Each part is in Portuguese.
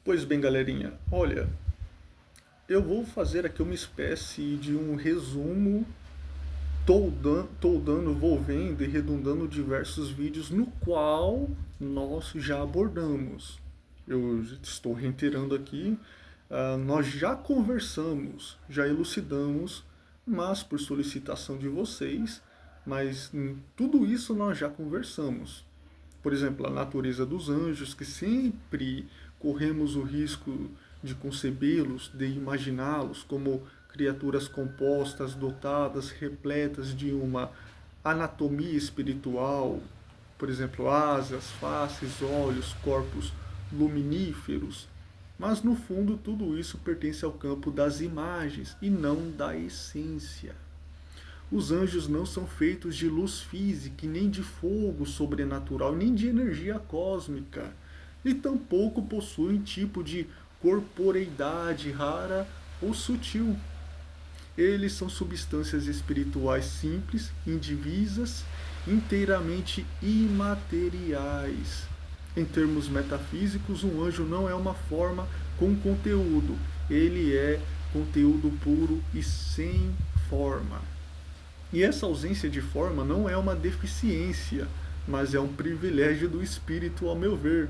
Pois bem, galerinha, olha, eu vou fazer aqui uma espécie de um resumo, toldando, envolvendo e redundando diversos vídeos no qual nós já abordamos. Eu estou reiterando aqui, nós já conversamos, já elucidamos, mas por solicitação de vocês, mas tudo isso nós já conversamos. Por exemplo, a natureza dos anjos, que sempre corremos o risco de concebê-los, de imaginá-los como criaturas compostas, dotadas, repletas de uma anatomia espiritual, por exemplo, asas, faces, olhos, corpos luminíferos. Mas no fundo, tudo isso pertence ao campo das imagens e não da essência. Os anjos não são feitos de luz física, nem de fogo sobrenatural, nem de energia cósmica, e tampouco possuem tipo de corporeidade rara ou sutil. Eles são substâncias espirituais simples, indivisas, inteiramente imateriais. Em termos metafísicos, um anjo não é uma forma com conteúdo, ele é conteúdo puro e sem forma. E essa ausência de forma não é uma deficiência, mas é um privilégio do espírito, ao meu ver,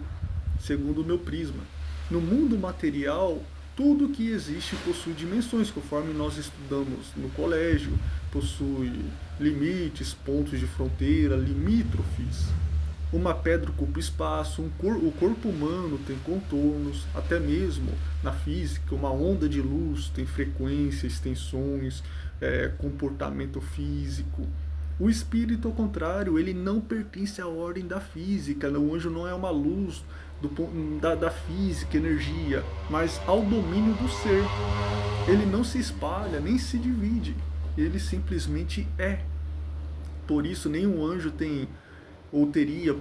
segundo o meu prisma. No mundo material, tudo que existe possui dimensões, conforme nós estudamos no colégio, possui limites, pontos de fronteira, limítrofes. Uma pedra ocupa espaço, o corpo humano tem contornos, até mesmo na física, uma onda de luz tem frequências, tensões, comportamento físico. O espírito, ao contrário, ele não pertence à ordem da física. O anjo não é uma luz da física, energia, mas ao domínio do ser. Ele não se espalha, nem se divide. Ele simplesmente é. Por isso, nenhum anjo tem ou teria,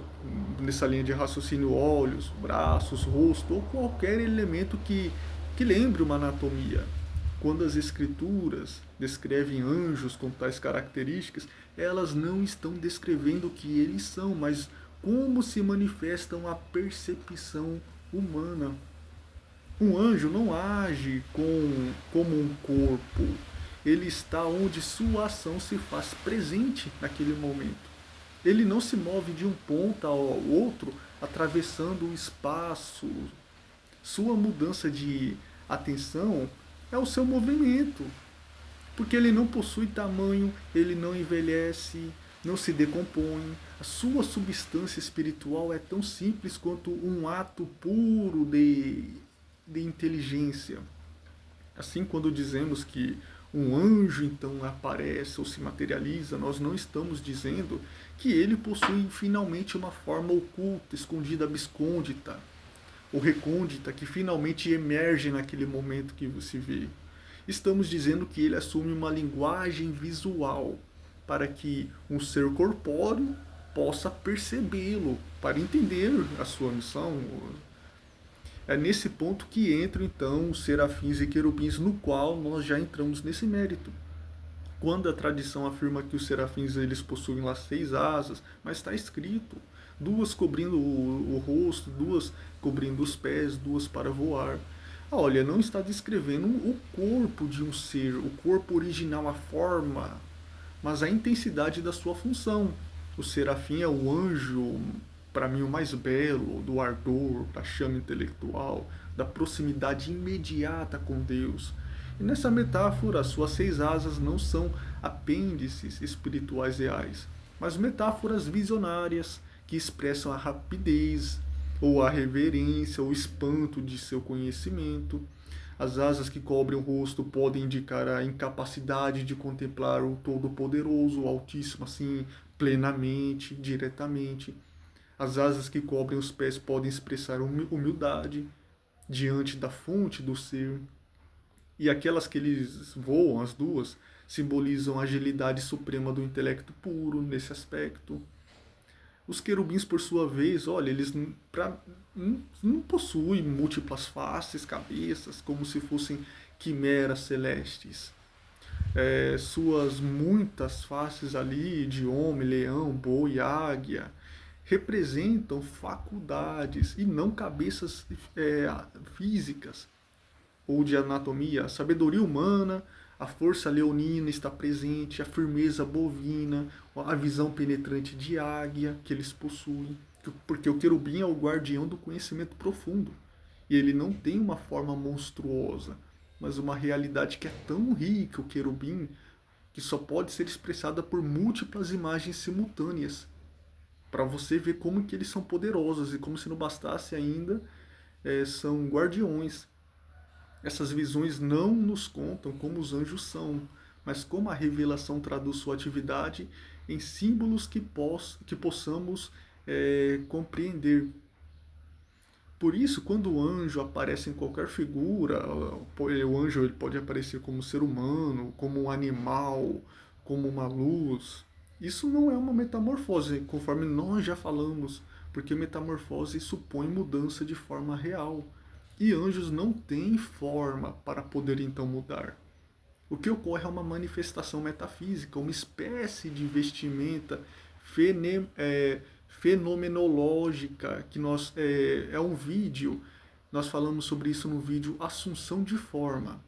nessa linha de raciocínio, olhos, braços, rosto ou qualquer elemento que lembre uma anatomia. Quando as escrituras descrevem anjos com tais características, elas não estão descrevendo o que eles são, mas como se manifestam a percepção humana. Um anjo não age como um corpo. Ele está onde sua ação se faz presente naquele momento. Ele não se move de um ponto ao outro, atravessando o espaço. Sua mudança de atenção é o seu movimento. Porque ele não possui tamanho, ele não envelhece, não se decompõe. A sua substância espiritual é tão simples quanto um ato puro de inteligência. Assim, quando dizemos que um anjo então aparece ou se materializa, nós não estamos dizendo que ele possui finalmente uma forma oculta, escondida, abscôndita, ou recôndita, que finalmente emerge naquele momento que você vê. Estamos dizendo que ele assume uma linguagem visual para que um ser corpóreo possa percebê-lo, para entender a sua missão. É nesse ponto que entram então os serafins e querubins, no qual nós já entramos nesse mérito. Quando a tradição afirma que os serafins eles possuem lá 6 asas, mas está escrito, 2 cobrindo o rosto, 2 cobrindo os pés, 2 para voar. Olha, não está descrevendo o corpo de um ser, o corpo original, a forma, mas a intensidade da sua função. O serafim é o anjo, para mim, o mais belo, do ardor, da chama intelectual, da proximidade imediata com Deus. E nessa metáfora, suas 6 asas não são apêndices espirituais reais, mas metáforas visionárias que expressam a rapidez, ou a reverência, ou espanto de seu conhecimento. As asas que cobrem o rosto podem indicar a incapacidade de contemplar o Todo-Poderoso, o Altíssimo, assim, plenamente, diretamente. As asas que cobrem os pés podem expressar humildade diante da fonte do ser. E aquelas que eles voam, as 2, simbolizam a agilidade suprema do intelecto puro nesse aspecto. Os querubins, por sua vez, olha, eles não possuem múltiplas faces, cabeças, como se fossem quimeras celestes. Suas muitas faces ali, de homem, leão, boi, águia, representam faculdades e não cabeças físicas ou de anatomia. A sabedoria humana, a força leonina está presente, a firmeza bovina, a visão penetrante de águia que eles possuem, porque o querubim é o guardião do conhecimento profundo. E ele não tem uma forma monstruosa, mas uma realidade que é tão rica, o querubim, que só pode ser expressada por múltiplas imagens simultâneas, para você ver como que eles são poderosos e como se não bastasse ainda, são guardiões. Essas visões não nos contam como os anjos são, mas como a revelação traduz sua atividade em símbolos que possamos compreender. Por isso, quando o anjo aparece em qualquer figura, o anjo ele pode aparecer como ser humano, como um animal, como uma luz. Isso não é uma metamorfose, conforme nós já falamos, porque metamorfose supõe mudança de forma real. E anjos não têm forma para poder então mudar. O que ocorre é uma manifestação metafísica, uma espécie de vestimenta fenomenológica, que é um vídeo, nós falamos sobre isso no vídeo Assunção de Forma,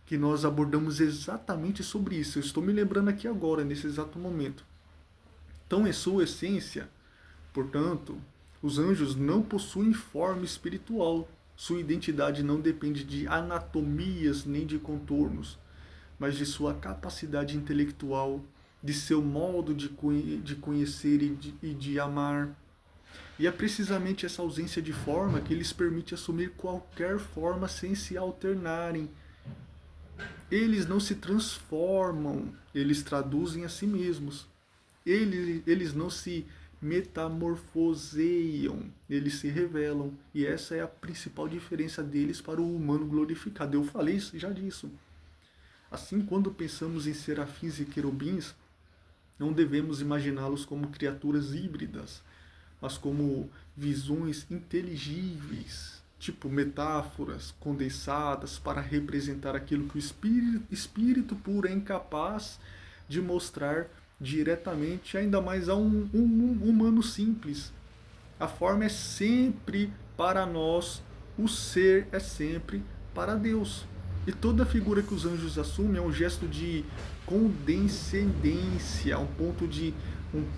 que nós abordamos exatamente sobre isso. Eu estou me lembrando aqui agora, nesse exato momento. Então, em sua essência, portanto, os anjos não possuem forma espiritual. Sua identidade não depende de anatomias nem de contornos, mas de sua capacidade intelectual, de seu modo de conhecer e de amar. E é precisamente essa ausência de forma que lhes permite assumir qualquer forma sem se alternarem. Eles não se transformam, eles traduzem a si mesmos. Eles não se metamorfoseiam, eles se revelam. E essa é a principal diferença deles para o humano glorificado. Eu falei já disso. Assim, quando pensamos em serafins e querubins, não devemos imaginá-los como criaturas híbridas, mas como visões inteligíveis, tipo metáforas condensadas para representar aquilo que o espírito puro é incapaz de mostrar diretamente, ainda mais a um humano simples. A forma é sempre para nós, o ser é sempre para Deus. E toda figura que os anjos assumem é um gesto de condescendência, um ponto de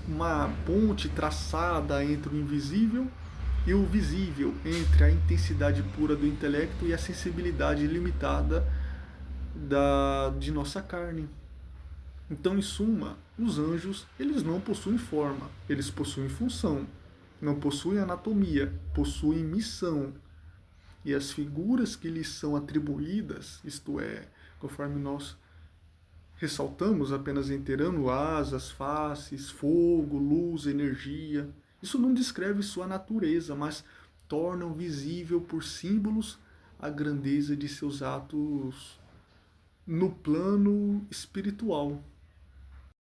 uma ponte traçada entre o invisível e o visível, entre a intensidade pura do intelecto e a sensibilidade limitada de nossa carne. Então, em suma, os anjos, eles não possuem forma, eles possuem função, não possuem anatomia, possuem missão. E as figuras que lhes são atribuídas, isto é, conforme nós ressaltamos, apenas inteirando asas, faces, fogo, luz, energia, isso não descreve sua natureza, mas tornam visível por símbolos a grandeza de seus atos no plano espiritual.